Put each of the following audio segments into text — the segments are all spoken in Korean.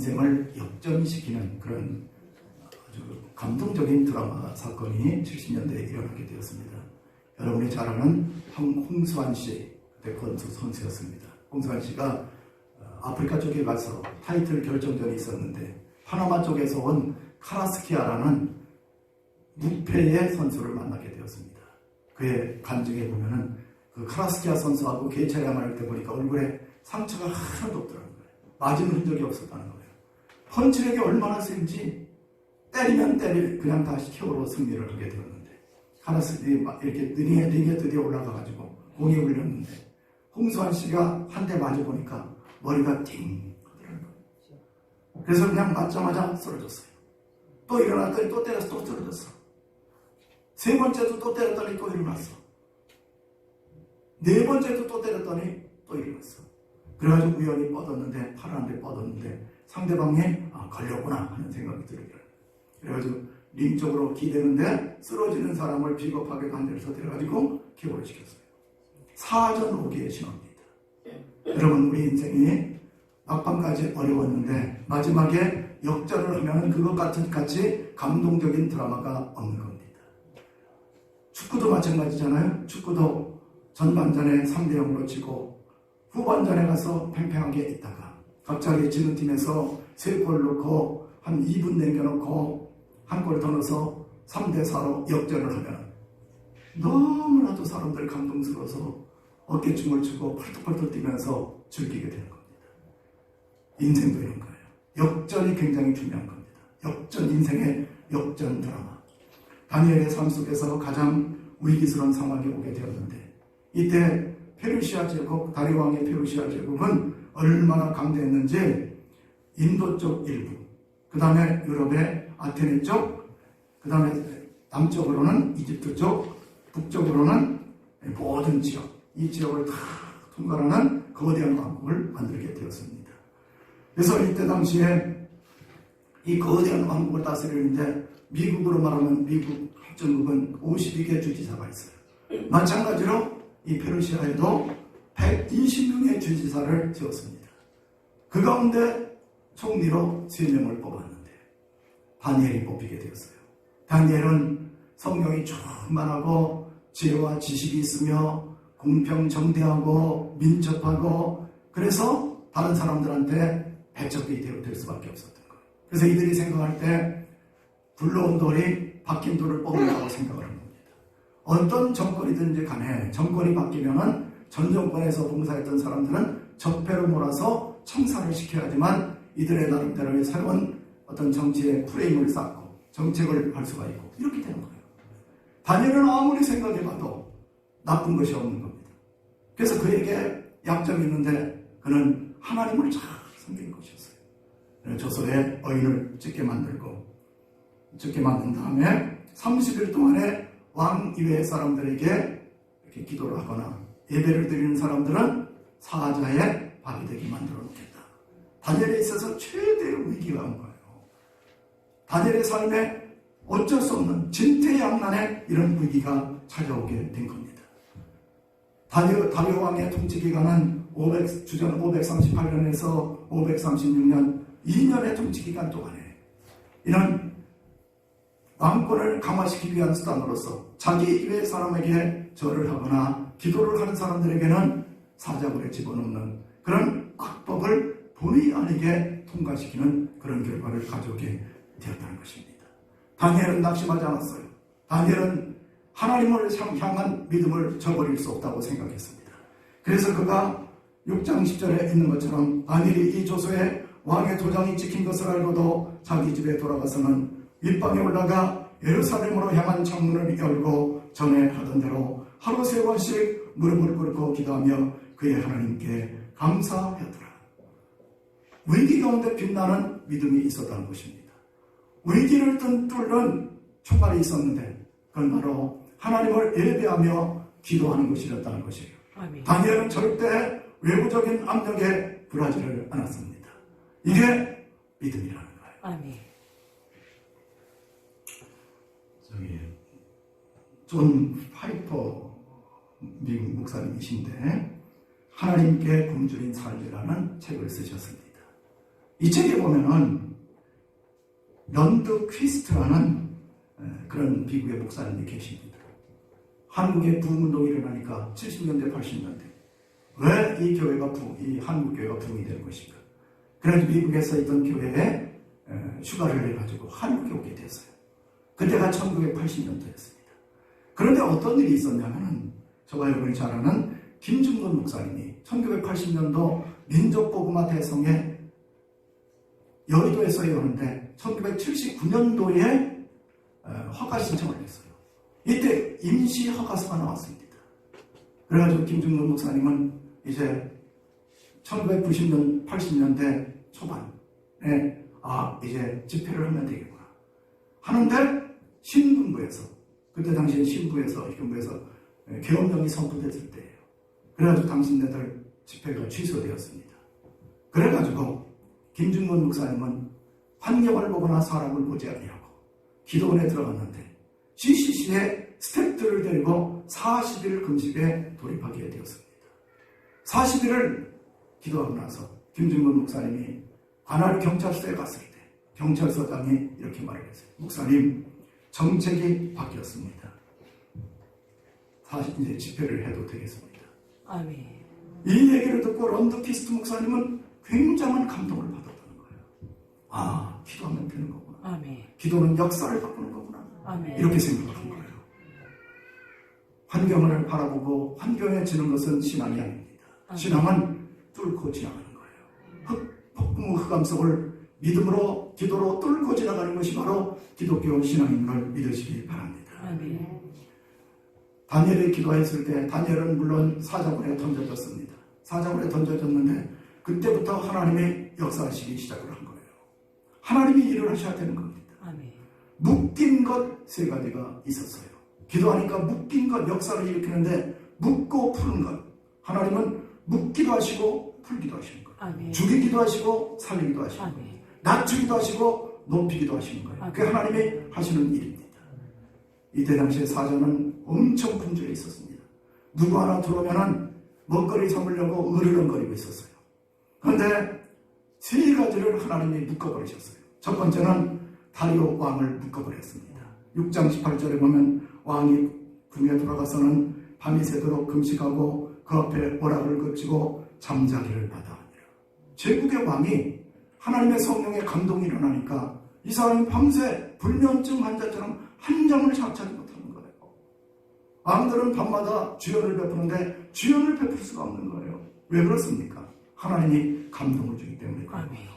인생을 역전시키는 그런 아주 감동적인 드라마 사건이 70년대에 일어나게 되었습니다. 여러분이 잘 아는 홍수환 씨, 그때 선수였습니다. 홍수환 씨가 아프리카 쪽에 가서 타이틀 결정전이 있었는데 파나마 쪽에서 온 카라스키아라는 무패의 선수를 만나게 되었습니다. 그의 관중에 보면은 그 카라스키아 선수하고 개차례만 할 때 보니까 얼굴에 상처가 하나도 없더라는 거예요. 맞은 흔적이 없었다는 거예요. 펀치력이 얼마나 센지 때리면 그냥 다시 KO로 승리를 하게 되었는데 카라스키아 이렇게 링에 드디어 올라가가지고 공이 울렸는데 홍수환 씨가 한 대 맞아보니까 머리가 띵 하더라는 거예요. 그래서 그냥 맞자마자 쓰러졌어요. 또 일어났더니 또 때려서 또 쓰러졌어. 세 번째도 또 때렸더니 또 일어났어. 네 번째도 또 때렸더니 또 일어났어. 그래가지고 우연히 뻗었는데 팔 한 대 뻗었는데 상대방이 걸렸구나 하는 생각이 들어요. 그래가지고 링 쪽으로 기대는데 쓰러지는 사람을 비겁하게도 한 대를 터뜨려가지고 KO를 시켰어요. 사전 5기의 신화입니다. 여러분, 우리 인생이 막판까지 어려웠는데 마지막에 역전을 하면 그것 같이 감동적인 드라마가 없는 겁니다. 축구도 마찬가지잖아요. 축구도 전반전에 3대0으로 지고 후반전에 가서 팽팽하게 있다가 갑자기 지는 팀에서 3골 넣고 한 2분 남겨놓고 한 골 더 넣어서 3대4로 역전을 하면 너무나도 사람들이 감동스러워서 어깨춤을 추고 펄떡펄떡 뛰면서 즐기게 되는 겁니다. 인생도 이런 거예요. 역전이 굉장히 중요한 겁니다. 역전, 인생의 역전 드라마. 다니엘의 삶 속에서 가장 위기스러운 상황이 오게 되었는데 이때 페르시아 제국, 다리 왕의 페르시아 제국은 얼마나 강대했는지 인도 쪽 일부, 그 다음에 유럽의 아테네 쪽, 그 다음에 남쪽으로는 이집트 쪽, 북쪽으로는 모든 지역, 이 지역을 다 통과하는 거대한 왕국을 만들게 되었습니다. 그래서 이때 당시에 이 거대한 왕국을 다스리는데 미국으로 말하면 미국 합정국은 52개 주지사가 있어요. 마찬가지로 이 페르시아에도 120명의 주지사를 지었습니다. 그 가운데 총리로 3명을 뽑았는데 다니엘이 뽑히게 되었어요. 다니엘은 성령이 충만하고 지혜와 지식이 있으며 공평정대하고 민첩하고 그래서 다른 사람들한테 배척이 될 수밖에 없었던 거예요. 그래서 이들이 생각할 때 굴러온 돌이 박힌 돌을 뽑는다고 생각을 합니다. 어떤 정권이든지 간에 정권이 바뀌면은 전 정권에서 봉사했던 사람들은 적폐로 몰아서 청산을 시켜야지만 이들의 나름대로의 새로운 어떤 정치의 프레임을 쌓고 정책을 할 수가 있고 이렇게 되는 거예요. 다니엘은 아무리 생각해봐도 나쁜 것이 없는 겁니다. 그래서 그에게 약점이 있는데 그는 하나님을 잘 섬긴 것이었어요. 조서에 어인을 찍게 만든 다음에 30일 동안에 왕 이외의 사람들에게 이렇게 기도를 하거나 예배를 드리는 사람들은 사자의 밥이 되게 만들어 놓겠다. 다니엘에 있어서 최대의 위기가 온 거예요. 다니엘의 삶에 어쩔 수 없는 진퇴양난의 이런 위기가 찾아오게 된 겁니다. 다리오 왕의 통치 기간은 주전 538년에서 536년 2년의 통치 기간 동안에 이런 왕권을 강화시키기 위한 수단으로서 자기 이외의 사람에게 절을 하거나 기도를 하는 사람들에게는 사자굴에 집어넣는 그런 악법을 본의 아니게 통과시키는 그런 결과를 가져오게 되었다는 것입니다. 다니엘은 낙심하지 않았어요. 다니엘은 하나님을 향한 믿음을 저버릴 수 없다고 생각했습니다. 그래서 그가 6장 10절에 있는 것처럼 다니엘이 이 조서에 왕의 도장이 찍힌 것을 알고도 자기 집에 돌아가서는 윗방에 올라가 예루살렘으로 향한 창문을 열고 전에 하던 대로 하루 3번씩 무릎을 꿇고 기도하며 그의 하나님께 감사하였더라. 위기 가운데 빛나는 믿음이 있었다는 것입니다. 위기를 뚫는 총알이 있었는데 그건 바로 하나님을 예배하며 기도하는 것이었다는 것이에요. 아멘. 다니엘은 절대 외부적인 압력에 굴하지를 않았습니다. 이게 믿음이라는 거예요. 아멘. 존 파이퍼 미국 목사님이신데 하나님께 굶주린 삶이라는 책을 쓰셨습니다. 이 책에 보면은 런드 퀴스트라는 그런 미국의 목사님이 계십니다. 한국에 부흥운동이 일어나니까 70년대, 80년대 왜 이 교회가 이 한국 교회가 부흥이 될 것인가? 그래서 미국에서 있던 교회에 휴가를 내가지고 한국에 오게 됐어요. 그때가 1980년도였습니다. 그런데 어떤 일이 있었냐면 저와 여러분이 잘 아는 김중근 목사님이 1980년도 민족복음화 대성에 여의도에서 열었는데 1979년도에 허가 신청을 했어요. 이때 임시 허가서가 나왔습니다. 그래가지고 김중근 목사님은 이제 1990년, 80년대 초반에 이제 집회를 하면 되겠구나 하는데 신분부에서 그때 당시에 신부에서 계엄령이 선포됐을 때예요. 그래가지고 당신네들 집회가 취소되었습니다. 그래가지고 김중근 목사님은 환경을 보거나 사람을 보지 아니하고 기도원에 들어갔는데 CCC의 스태프들을 데리고 40일 금식에 돌입하게 되었습니다. 40일을 기도하고 나서 김중근 목사님이 관할 경찰서에 갔을 때 경찰서장이 이렇게 말을 했어요. 목사님, 정책이 바뀌었습니다. 다시 이제 집회를 해도 되겠습니다. 아멘. 이 얘기를 듣고 런드 퀴스트 목사님은 굉장한 감동을 받았다는 거예요. 기도하면 되는 거구나. 아멘. 기도는 역사를 바꾸는 거구나. 아멘. 이렇게 생각한 거예요. 환경을 바라보고 환경해지는 것은 신앙이 아닙니다. 아멘. 신앙은 뚫고 지나가는 거예요. 폭풍 흑암 속을 믿음으로 기도로 뚫고 지나가는 것이 바로 기독교 신앙인 걸 믿으시기 바랍니다. 아멘. 다니엘이 기도했을 때 다니엘은 물론 사자굴에 던져졌습니다. 사자굴에 던져졌는데 그때부터 하나님이 역사하시기 시작을 한 거예요. 하나님이 일을 하셔야 되는 겁니다. 아멘. 묶인 것 세 가지가 있었어요. 기도하니까 묶인 것 역사를 일으키는데 묶고 푸는 것. 하나님은 묶기도 하시고 풀기도 하시는 거예요. 아멘. 죽이기도 하시고 살리기도 하시는 거예요. 아멘. 낮추기도 하시고 높이기도 하시는 거예요. 아멘. 그게 하나님이 하시는 일입니다. 이때 당시에 사자는 엄청 분주해 있었습니다. 누구 하나 들어오면은 먹거리 삼으려고 으르렁거리고 있었어요. 그런데 세 가지를 하나님이 묶어버리셨어요. 첫 번째는 다리오 왕을 묶어버렸습니다. 6장 18절에 보면 왕이 궁에 돌아가서는 밤이 새도록 금식하고 그 앞에 오락을 거치고 잠자기를 받아하니라. 제국의 왕이 하나님의 성령의 감동이 일어나니까 이 사람이 밤새 불면증 환자처럼 한 잠을 잠자지 못하는 거예요. 왕들은 밤마다 주연을 베푸는데 주연을 베풀 수가 없는 거예요. 왜 그렇습니까? 하나님이 감동을 주기 때문에 그래요.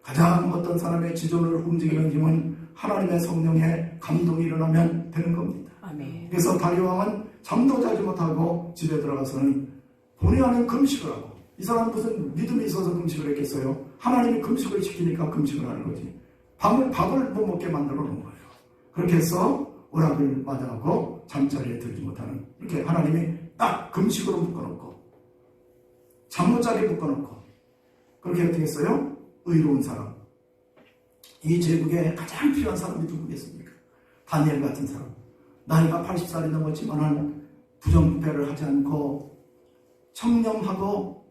가장 어떤 사람의 지존을 움직이는 힘은 하나님의 성령의 감동이 일어나면 되는 겁니다. 아멘. 그래서 다리오 왕은 잠도 자지 못하고 집에 들어가서는 본의 아닌 금식을 하고, 이 사람 무슨 믿음이 있어서 금식을 했겠어요? 하나님이 금식을 시키니까 금식을 하는 거지. 밥을 못 먹게 만들어 놓은 거예요. 그렇게 해서 오락을 맞아하고 잠자리에 들지 못하는, 이렇게 하나님이 딱 금식으로 묶어놓고 잠 못 자게 묶어놓고, 그렇게 어떻게 했어요? 의로운 사람. 이 제국에 가장 필요한 사람이 누구겠습니까? 다니엘 같은 사람. 나이가 80살이 넘었지만 부정부패를 하지 않고 청렴하고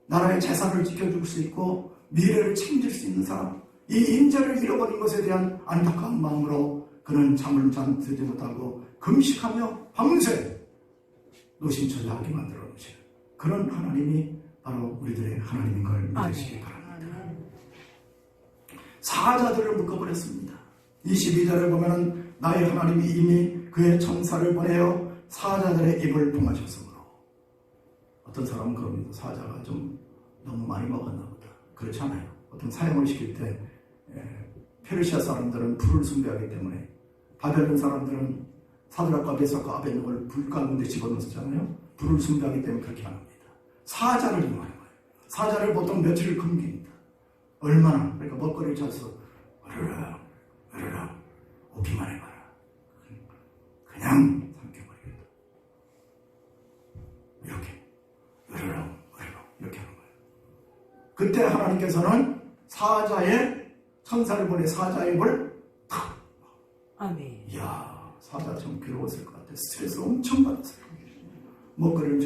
나라의 재산을 지켜줄 수 있고 미래를 책임질 수 있는 사람. 이 인재를 잃어버린 것에 대한 안타까운 마음으로 그는 잠을 잠들지 못하고 금식하며 밤새 노심초사하게 만들어 놓으시는 그런 하나님이 바로 우리들의 하나님인 걸 믿으시기 바랍니다. 사자들을 묶어버렸습니다. 22절에 보면은 나의 하나님이 이미 그의 천사를 보내어 사자들의 입을 봉하셨으므로. 어떤 사람은 그럽니다. 사자가 좀 너무 많이 먹었나 보다. 그렇지 않아요. 어떤 사형을 시킬 때 페르시아 사람들은 불을 숭배하기 때문에, 바벨론 사람들은 사드락과 메삭과 아벳느고를 불 가운데 집어넣었잖아요. 불을 숭배하기 때문에 그렇게 안 합니다. 사자를 이용하는 거예요. 사자를 보통 며칠을 금깁니다. 얼마나, 그러니까 먹거리를 찾아서 으르렁 오기만 해봐라. 그냥 삼켜버리겠다. 이렇게 으르렁 이렇게 하는 거예요. 그때 하나님께서는 사자의 천사를 보내 사자의 입을 탁. 아멘. 이야, 사자 좀 괴로웠을 것 같아. 스트레스 엄청 받았어요. 먹거리를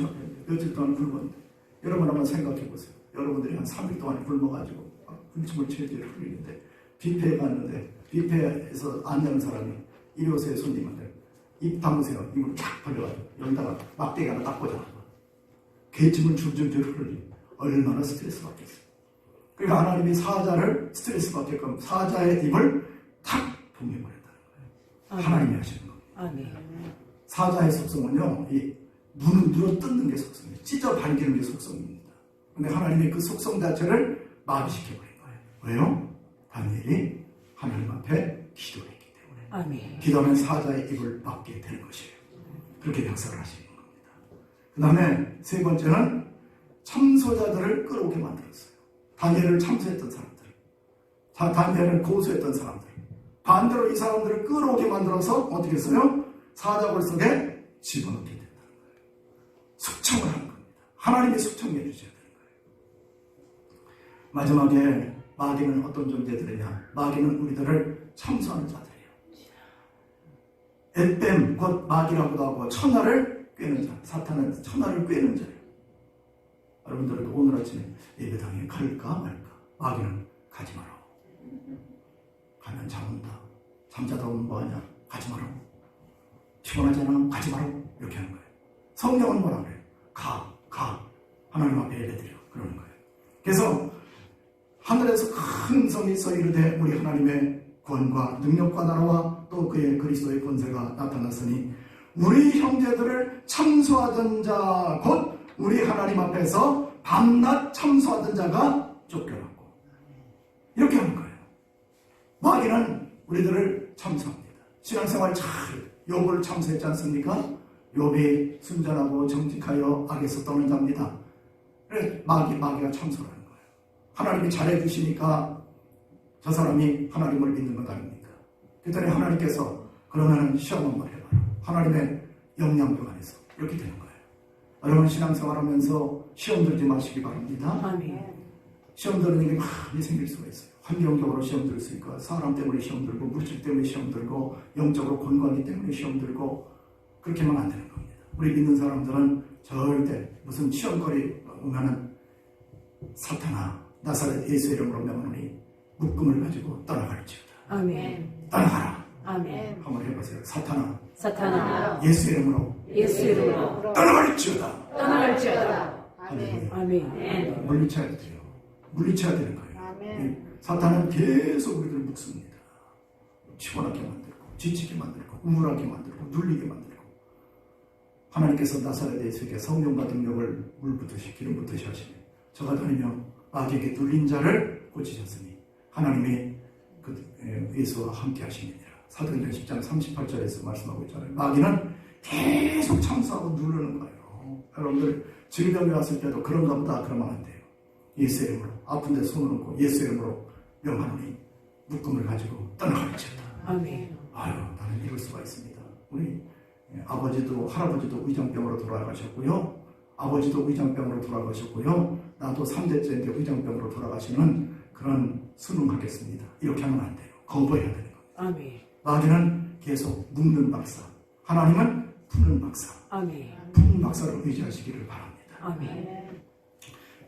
며칠 동안 굶었는데, 여러분 한번 생각해 보세요. 여러분들이 한 3일 동안 굶어가지고 음침을 질질 흘리는데 뷔페에 갔는데 뷔페에서 안내하는 사람이 이리 오세요 손님한테 입 담으세요. 입을 쫙 벌려가지고 여기다가 막대기 하나 딱 꽂아놔. 개침을 줄줄줄 흘리 얼마나 스트레스 받겠어요. 그러니까 하나님이 사자를 스트레스 받게끔 사자의 입을 탁 동여버렸다는 거예요. 하나님이 하시는 겁니다. 아멘. 사자의 속성은요, 이 눈을 눌어 뜯는 게 속성이에요. 찢어 발기는 게 속성입니다. 근데 하나님이 그 속성 자체를 마비시켜버린 거예요. 왜요? 다니엘이 하나님 앞에 기도했기 때문에. 아멘. 기도하면 사자의 입을 막게 되는 것이에요. 그렇게 역사를 하시는 겁니다. 그 다음에 세 번째는 참소자들을 끌어오게 만들었어요. 다니엘을 참소했던 사람들, 다니엘을 고소했던 사람들, 반대로 이 사람들을 끌어오게 만들어서 어떻게 했어요? 사자굴 속에 집어넣게 된다는 거예요. 숙청을 하는 겁니다. 하나님이 숙청해 주셔야 되는 거예요. 마지막에 마귀는 어떤 존재들이냐? 마귀는 우리들을 참소하는 자들이에요. 엣뱀, 곧 마귀라고도 하고 천하를 꿰는 자, 사탄은 천하를 꿰는 자예요. 여러분들도 오늘 아침에 예배당에 갈까 말까? 마귀는 가지 마라. 가면 잠 온다. 잠자다 오면 뭐하냐? 가지 마라. 피곤하잖아. 가지 마라. 이렇게 하는 거예요. 성령은 뭐라 그래요? 가. 하나님 앞에 예배드려. 그러는 거예요. 그래서 하늘에서 큰 성이 서 이르되 우리 하나님의 구원과 능력과 나라와 또 그의 그리스도의 권세가 나타났으니 우리 형제들을 참소하던 자 곧 우리 하나님 앞에서 밤낮 참소하던 자가 쫓겨났고 이렇게 하는 거예요. 마귀는 우리들을 참소합니다. 신앙생활 잘 욥을 참소했지 않습니까? 욥이 순전하고 정직하여 악에서 떠는 자입니다. 그래서 마귀가 참소를 하는 거예요. 하나님이 잘해주시니까 저 사람이 하나님을 믿는 것 아닙니까? 그랬더니 하나님께서 그러면 시험 한번 해봐라. 하나님의 영향력 안에서 이렇게 되는 거예요. 여러분 신앙생활하면서 시험 들지 마시기 바랍니다. 아멘. 시험 드는 게 많이 생길 수가 있어요. 환경적으로 시험 들 수 있고 사람 때문에 시험 들고 물질 때문에 시험 들고 영적으로 건강하기 때문에 시험 들고 그렇게만 안 되는 겁니다. 우리 믿는 사람들은 절대 무슨 시험거리 오면은 사탄아 나사렛 예수 이름으로 명하노니 묶음을 가지고 떠나갈지어다. 아멘. 떠나가라. 아멘. 한번 해보세요. 사탄아 예수 이름으로 떠나갈지어다. 떠나갈지어다. 아멘. 아멘. 물리쳐야 돼요. 물리쳐야 되는 거예요. 사탄은 계속 우리를 묶습니다. 피곤하게 만들고 지치게 만들고 우울하게 만들고 눌리게 만들고 하나님께서 나사렛 예수에게 성령과 능력을 물 붓듯이 기름 붓듯이 하시며 저가 다니며 마귀에게 눌린 자를 고치셨으니 하나님이 그 예수와 함께 하시니라. 사도행전 10장 38절에서 말씀하고 있잖아요. 마귀는 계속 참소하고 누르는 거예요. 여러분들 질병이 왔을 때도 그런가 보다 그러면 안 돼요. 예수 이름으로 아픈 데 손을 얹고 예수 이름으로 명하노니 묶음을 가지고 떠나갈지어다. 아멘. 아유 나는 이럴 수가 있습니다. 우리 아버지도 할아버지도 의장병으로 돌아가셨고요. 아버지도 의장병으로 돌아가셨고요. 나도 3대째인데 의장병으로 돌아가시는 그런 순응하겠습니다. 이렇게 하면 안 돼요. 거부해야 되는 겁니다. 아멘. 마귀는 계속 묶는 박사, 하나님은 푸는 박사. 아멘. 푸는 박사를 의지하시기를 바랍니다. 아멘.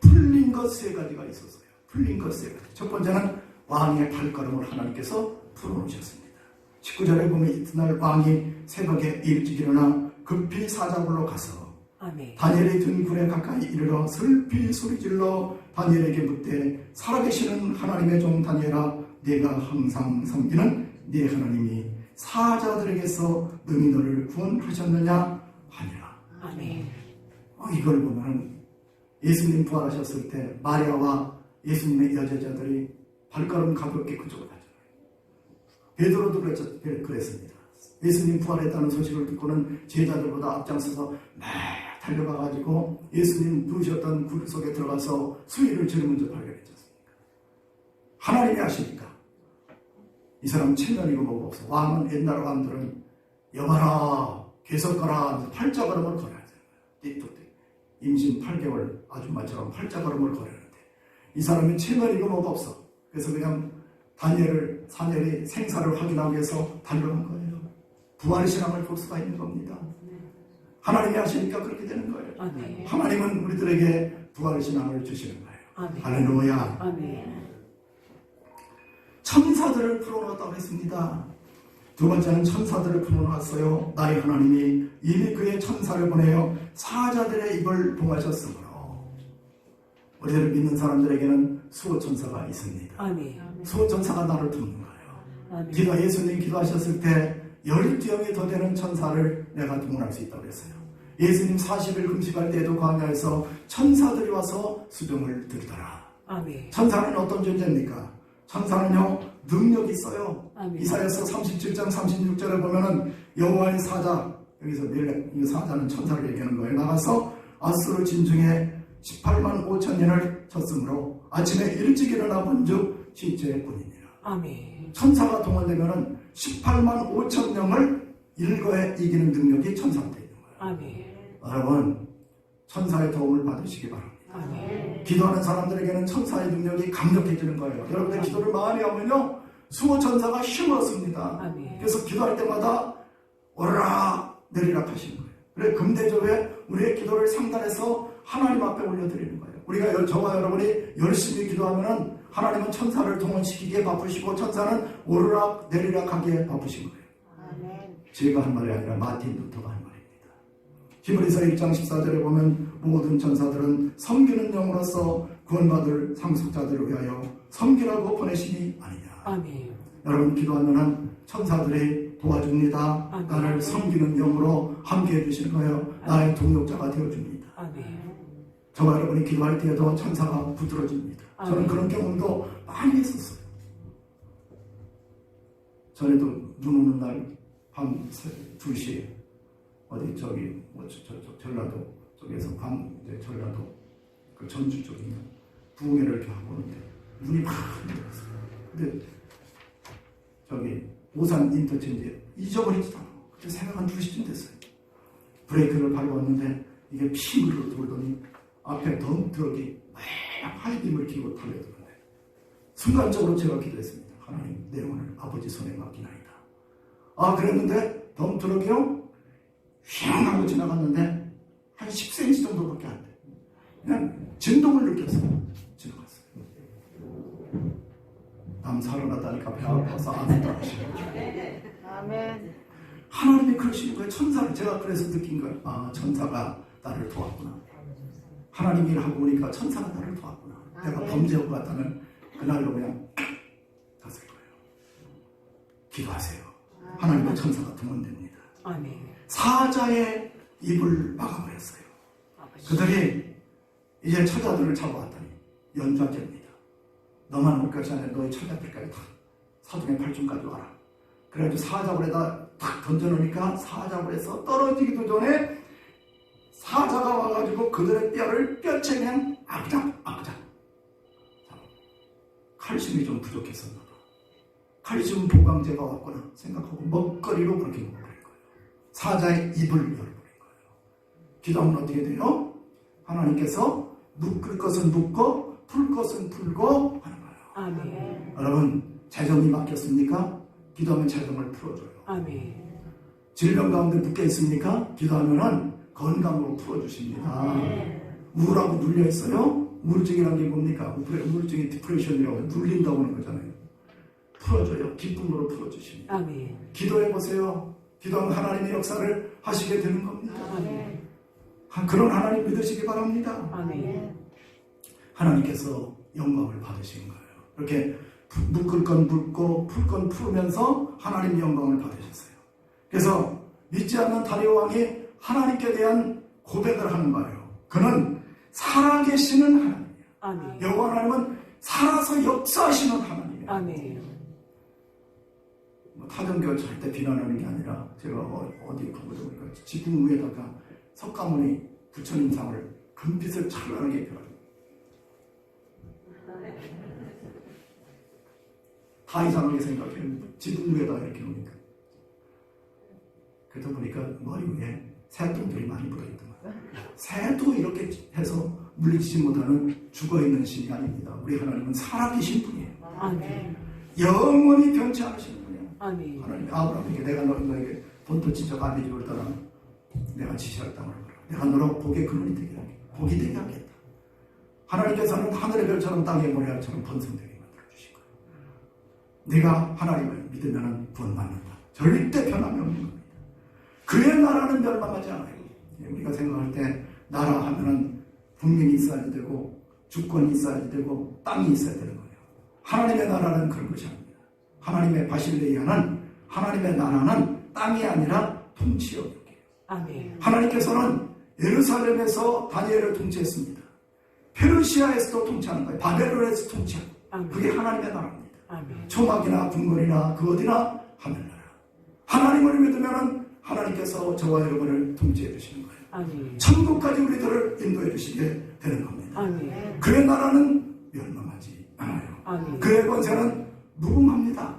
풀린 것 세 가지가 있었어요. 풀린 것 세 가지. 첫 번째는 왕의 발걸음을 하나님께서 풀어놓으셨습니다. 19절에 보면 이튿날 왕이 새벽에 일찍 일어나 급히 사자굴로 가서 아멘. 다니엘이 든 굴에 가까이 이르러 슬피 소리질러 다니엘에게 묻되 살아계시는 하나님의 종 다니엘아 네가 항상 섬기는 네 하나님이 사자들에게서 능히 너를 구원하셨느냐 하니라. 아멘. 이걸 보면 예수님 부활하셨을 때 마리아와 예수님의 여제자들이 발걸음 가볍게 그쪽으로 가잖아요. 베드로도 그랬습니다. 예수님 부활했다는 소식을 듣고는 제자들보다 앞장서서 막 달려가가지고 예수님 누우셨던 굴 속에 들어가서 수위를 제일 먼저 발견했지 않습니까? 하나님이 하시니까 이 사람 체면이고 뭐가 없어. 왕은 옛날 왕들은 여봐라 계속가라 팔자걸음을 걸어야 되는 거예요. 띠뚝띠 임신 8개월 아줌마처럼 팔자걸음을 걸었는데 이 사람은 체면이고 뭐가 없어. 그래서 그냥 사니엘이 생사를 확인하기 위해서 달려간 거예요. 부활의 신앙을 볼 수가 있는 겁니다. 하나님이 하시니까 그렇게 되는 거예요. 아멘. 하나님은 우리들에게 부활의 신앙을 주시는 거예요. 아멘. 할렐루야. 아멘. 천사들을 풀어놓았다고 했습니다. 두 번째는 천사들을 풀어놓았어요. 나의 하나님이 이미 그의 천사를 보내어 사자들의 입을 봉하셨으므로 우리를 믿는 사람들에게는 수호천사가 있습니다. 아멘. 수호천사가 나를 돕는 거예요. 아멘. 예수님 기도하셨을 때 12명이 더 되는 천사를 내가 동원할 수 있다고 했어요. 예수님 40일 금식할 때에도 광야에서 천사들이 와서 수종을 드리더라. 아멘. 천사는 어떤 존재입니까? 천사는요, 능력이 있어요. 아멘. 이사야서 37장 36절에 보면은 여호와의 사자, 여기서 이 사자는 천사를 얘기하는 거예요. 나가서 아수르 진중에 18만 5천 년을 쳤으므로 아침에 일찍 일어나 본즉 시체의 뿐이니라. 아멘. 천사가 동원되면은 18만 5천 명을 일거에 이기는 능력이 천사한테 있는 거예요. 아멘. 여러분, 천사의 도움을 받으시기 바랍니다. 아멘. 기도하는 사람들에게는 천사의 능력이 강력해지는 거예요. 여러분들 기도를 많이 하면요, 수호 천사가 힘을 얻습니다. 아멘. 그래서 기도할 때마다 오르락 내리락 하시는 거예요. 그래 금대접에 우리의 기도를 상달해서 하나님 앞에 올려드리는 거예요. 우리가 저와 여러분이 열심히 기도하면은 하나님은 천사를 동원시키기에 바쁘시고 천사는 오르락 내리락 하기에 바쁘신 거예요. 아멘. 제가 한 말이 아니라 마틴 루터가 한 말입니다. 히브리서 1장 14절에 보면 모든 천사들은 섬기는 영으로서 구원받을 상속자들을 위하여 섬기라고 보내심이 아니냐. 아멘. 여러분 기도하면 천사들이 도와줍니다. 아멘. 나를 섬기는 영으로 함께 해주시는 거예요. 나의 동력자가 되어줍니다. 아멘. 저와 여러분이 기도할 때에도 천사가 붙들어줍니다. 저는 아멘. 그런 경험도 많이 했었어요. 전에도 눈 오는 날 밤 2시에 어디 저기 전라도 쪽에서 이제 전라도 그 전주 쪽인가 부흥회를 이렇게 하고 오는데 눈이 막 내렸어요. 근데 저기 오산 인터체인지에 잊어버리지도 않아. 그때 새벽 한 2시쯤 됐어요. 브레이크를 밟았는데 이게 피으로 돌더니 앞에 덤트럭이 막 하이빔을 끼고 달려드는데 순간적으로 제가 기도했습니다. 하나님 내 영혼을 아버지 손에 맡기나이다. 그랬는데 덤트럭이요 휘앙 하고 지나갔는데 한 10cm 정도밖에 안 돼. 그냥 진동을 느꼈어요. 지나갔어요. 남 살아났다니까 배 아파서 아무도 안 하시는 거예요. 아멘. 하나님이 그러시는 거예요. 천사를 제가 그래서 느낀 거예요. 천사가 나를 도왔구나. 하나님 일 하고 보니까 천사가 나를 도왔구나. 내가 범죄하고 갔다는 그날로 그냥 갔을 거예요. 기도하세요. 하나님의 천사가 동원됩니다. 아멘. 사자의 입을 막아버렸어요. 그들이 이제 처자들을 잡아왔더니 연좌제입니다. 너만 올 것이 아니라 너의 처자들까지 다 사등의 팔춤까지 와라. 그래가지고 사자굴에다 탁 던져놓으니까 사자굴에서 떨어지기도 전에 사자가 와가지고 그들의 뼈를 뼈채 그냥 아그작 칼슘이 좀 부족했었나 봐. 칼슘 보강제가 왔구나 생각하고 먹거리로 그렇게 먹어버린 거예요. 사자의 입을 열어버린 거예요. 기도하면 어떻게 돼요? 하나님께서 묶을 것은 묶고 풀 것은 풀고 하는 거예요. 아멘. 여러분 재정이 막혔습니까? 기도하면 재정을 풀어줘요. 아멘. 질병 가운데 묶여 있습니까? 기도하면은 건강으로 풀어주십니다. 우울하고 눌려 있어요? 우울증이라는 게 뭡니까? 우울증이 디프레션이라고 눌린다고 하는 거잖아요. 풀어줘요. 기쁨으로 풀어주십니다. 아멘. 기도해보세요. 기도하면 하나님의 역사를 하시게 되는 겁니다. 아멘. 그런 하나님 믿으시기 바랍니다. 아멘. 하나님께서 영광을 받으신 거예요. 이렇게 묶을 건 묶고 풀 건 풀면서 하나님 영광을 받으셨어요. 그래서 믿지 않는 다리오 왕이 하나님께 대한 고백을 하는 거예요. 그는 살아계시는 하나님이에요. 아멘. 여호와 하나님은 살아서 역사하시는 하나님이에요. 아멘. 타종교 절대 비난하는 게 아니라 제가 어디 가보다 보니까 지붕 위에다가 석가모니 부처님상을 금빛을 찬란하게 펴가지고 다 이상하게 생각해요. 지붕 위에다가 이렇게 놓으니까 그러다 보니까 머리 위에 새똥들이 많이 묻어있더만. 새도 이렇게 해서 물리치지 못하는 죽어있는 신이 아닙니다. 우리 하나님은 살아계신 분이에요. 아멘. 영원히 변치 않으시는 분이에요. 아멘. 하나님 아브라함에게 내가 너에게 본토 친척 아비집을 떠나 내가 지시할 땅을 보라. 내가 너로 복의 근원이 되게 하겠다. 복이 되게 하겠다. 하나님께서는 하늘의 별처럼 땅의 모래알처럼 번성되게 만들어 주실 거예요. 네가 하나님을 믿으면 구원받는다. 절대 변함이 없는 겁니다. 그의 나라는 멸망하지 않아요. 우리가 생각할 때 나라 하면은 국민이 있어야 되고 주권이 있어야 되고 땅이 있어야 되는 거예요. 하나님의 나라는 그런 것이 아닙니다. 하나님의 바실레이아는 하나님의 나라는 땅이 아니라 통치역이에요. 아멘. 하나님께서는 예루살렘에서 다니엘을 통치했습니다. 페르시아에서도 통치하는 거예요. 바벨론에서 통치하고. 아멘. 그게 하나님의 나라입니다. 아멘. 초막이나 궁궐이나 그 어디나 하늘나라. 하나님을 믿으면 하나님께서 저와 여러분을 통치해 주시는 거예요. 아멘. 천국까지 우리들을 인도해 주시게 되는 겁니다. 아멘. 그의 나라는 멸망하지 않아요. 아멘. 그의 권세는 무궁합니다.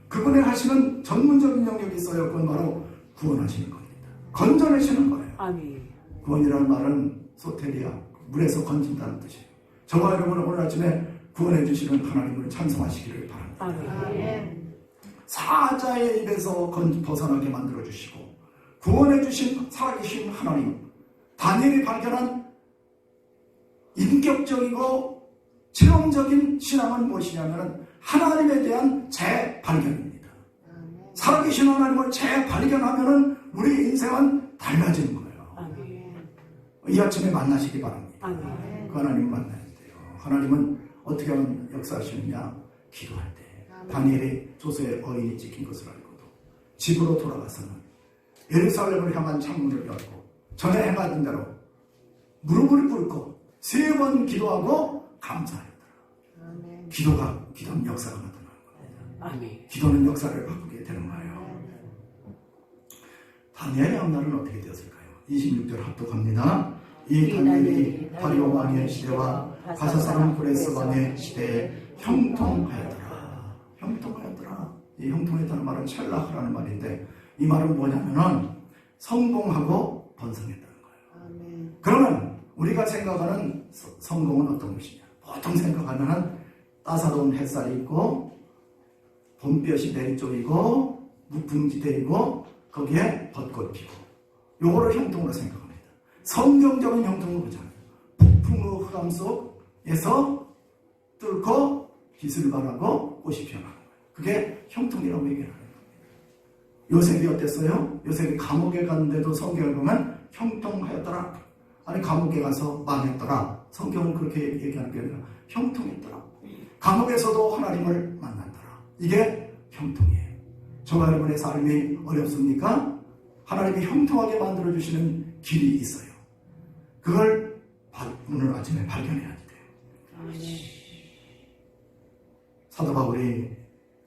그분의 하시는 전문적인 영역이 있어요. 그건 바로 구원하시는 겁니다. 건져내시는 거예요. 아멘. 구원이라는 말은 소테리아, 물에서 건진다는 뜻이에요. 저와 여러분은 오늘 아침에 구원해 주시는 하나님을 찬송하시기를 바랍니다. 아멘. 사자의 입에서 벗어나게 만들어 주시고 구원해 주신 살아계신 하나님, 다니엘이 발견한 인격적이고 체험적인 신앙은 무엇이냐면 하나님에 대한 재발견입니다. 살아계신 하나님을 재발견하면 우리 인생은 달라지는 거예요. 아멘. 이 아침에 만나시기 바랍니다. 아멘. 그 하나님 만나야 돼요. 하나님은 어떻게 하면 역사하시느냐? 기도할 때. 다니엘이 조서에 어인이 찍힌 것을 알고도 집으로 돌아가서는 예루살렘을 향한 창문을 열고 전에 행하던 대로 무릎을 꿇고 3번 기도하고 감사했더라. 기도는 역사가 나타나는 겁니다. 아멘. 기도는 역사를 바꾸게 되는 거예요. 다니엘의 앞날은 어떻게 되었을까요? 26절 합독합니다. 이 다니엘이 다리오 왕의 시대와 바사사람 브레스 왕의 시대에 형통하였더라. 형통하였더라. 이 형통했다는 말은 첼라흐라는 말인데 이 말은 뭐냐면은 성공하고 번성했다는 거예요. 그러면 우리가 생각하는 성공은 어떤 것이냐? 보통 생각하면은 따사로운 햇살이 있고 봄볕이 내리쪽이고 무풍지대이고 거기에 벚꽃 피고 요거를 형통으로 생각합니다. 성경적인 형통은 그잖아요. 폭풍의 흑암 속에서 뚫고 빛을 발하고 꽃이 피어나는 거예요. 그게 형통이라고 얘기하는 겁니다. 요셉이 어땠어요? 요셉이 감옥에 갔는데도 성경을 보면 형통하였더라. 아니 감옥에 가서 망했더라. 성경은 그렇게 얘기하는 게 아니라 형통했더라. 감옥에서도 하나님을 만났더라. 이게 형통이에요. 저와 여러분의 삶이 어렵습니까? 하나님이 형통하게 만들어주시는 길이 있어요. 그걸 오늘 아침에 발견해야 돼요. 아멘. 사도 바울이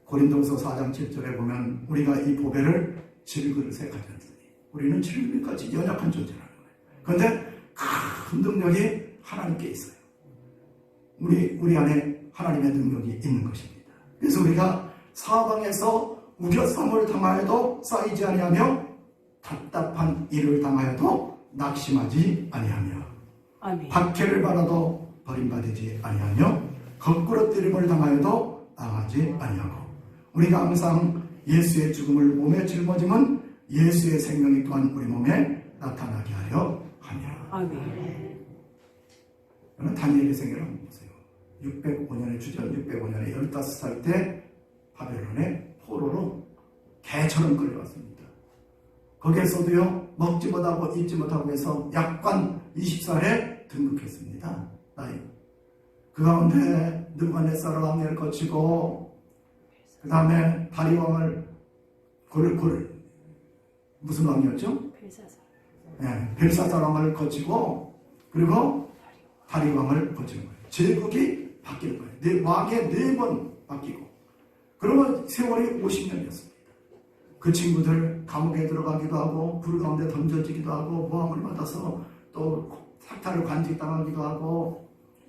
고린도서 4장 7절에 보면 우리가 이 보배를 질그릇에 가졌으니 우리는 질그릇까지 연약한 존재라는 거예요. 그런데 큰 능력이 하나님께 있어요. 우리 안에 하나님의 능력이 있는 것입니다. 그래서 우리가 사방에서 우겨쌈을 당하여도 쌓이지 아니하며 답답한 일을 당하여도 낙심하지 아니하며 아멘. 박해를 받아도 버림받지 아니하며 거꾸러뜨림을 당하여도 당하지 아니하고 우리가 항상 예수의 죽음을 몸에 짊어짐은 예수의 생명이 또한 우리 몸에 나타나게 하려 함이라. 아멘. 여러분 다니엘의 생애를 한번 보세요. 605년에 주전 605년에 15살 때 바벨론의 포로로 개처럼 끌려왔습니다. 거기에서도요 먹지 못하고 입지 못하고 해서 약관 20살에 등극했습니다. 나이. 그 가운데 느부갓네살 왕을 거치고 그 다음에 다리왕을 무슨 왕이었죠? 필사사. 네, 벨사살 왕을 거치고 그리고 다리왕을 거치는 거예요. 제국이 바뀌는 거예요. 왕에 4번 바뀌고 그러면 세월이 50년이었습니다. 그 친구들 감옥에 들어가기도 하고 불 가운데 던져지기도 하고 모함을 받아서 또 삭탈을 관직당하기도 하고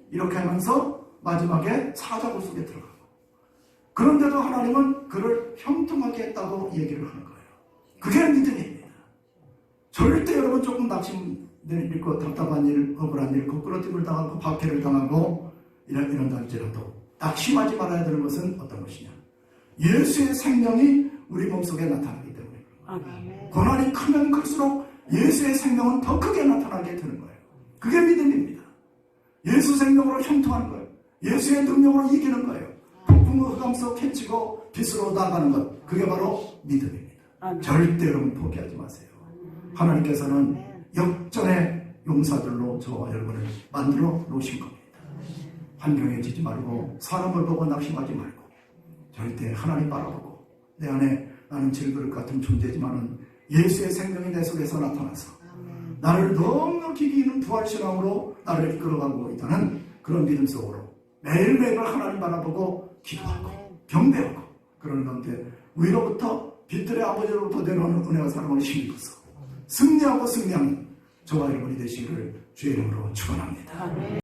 이렇게 하면서 마지막에 사자굴 속에 들어가고 그런데도 하나님은 그를 형통하게 했다고 얘기를 하는 거예요. 그게 믿음입니다. 절대 여러분 조금 낙심될 있고 답답한 일, 억울한 일, 거꾸러짐을 당하고 박해를 당하고 이런 단지라도 낙심하지 말아야 되는 것은 어떤 것이냐? 예수의 생명이 우리 몸속에 나타나기 때문에 아멘. 고난이 크면 클수록 예수의 생명은 더 크게 나타나게 되는 거예요. 그게 믿음입니다. 예수 생명으로 형통하는 거예요. 예수의 능력으로 이기는 거예요. 어둠의 흑암 속 헤치고 빛으로 나가는 것, 그게 바로 믿음입니다. 아멘. 절대 여러분 포기하지 마세요. 하나님께서는 아멘. 역전의 용사들로 저와 여러분을 만들어 놓으신 겁니다. 환경에 지지 말고 사람을 보고 낙심하지 말고 절대 하나님 바라보고 내 안에 나는 질그릇 같은 존재지만은 예수의 생명이 내 속에서 나타나서 아멘. 나를 넉넉히 기는 부활신앙으로 나를 이끌어가고 있다는 그런 믿음 속으로 매일매일 하나님 바라보고 기도하고 아멘. 경배하고 그러는 가운데 위로부터 빛들의 아버지로부터 내려오는 은혜와 사랑을 힘입어서 승리하고 승리하는 저와 여러분이 되시기를 주의 이름으로 축원합니다. 아멘.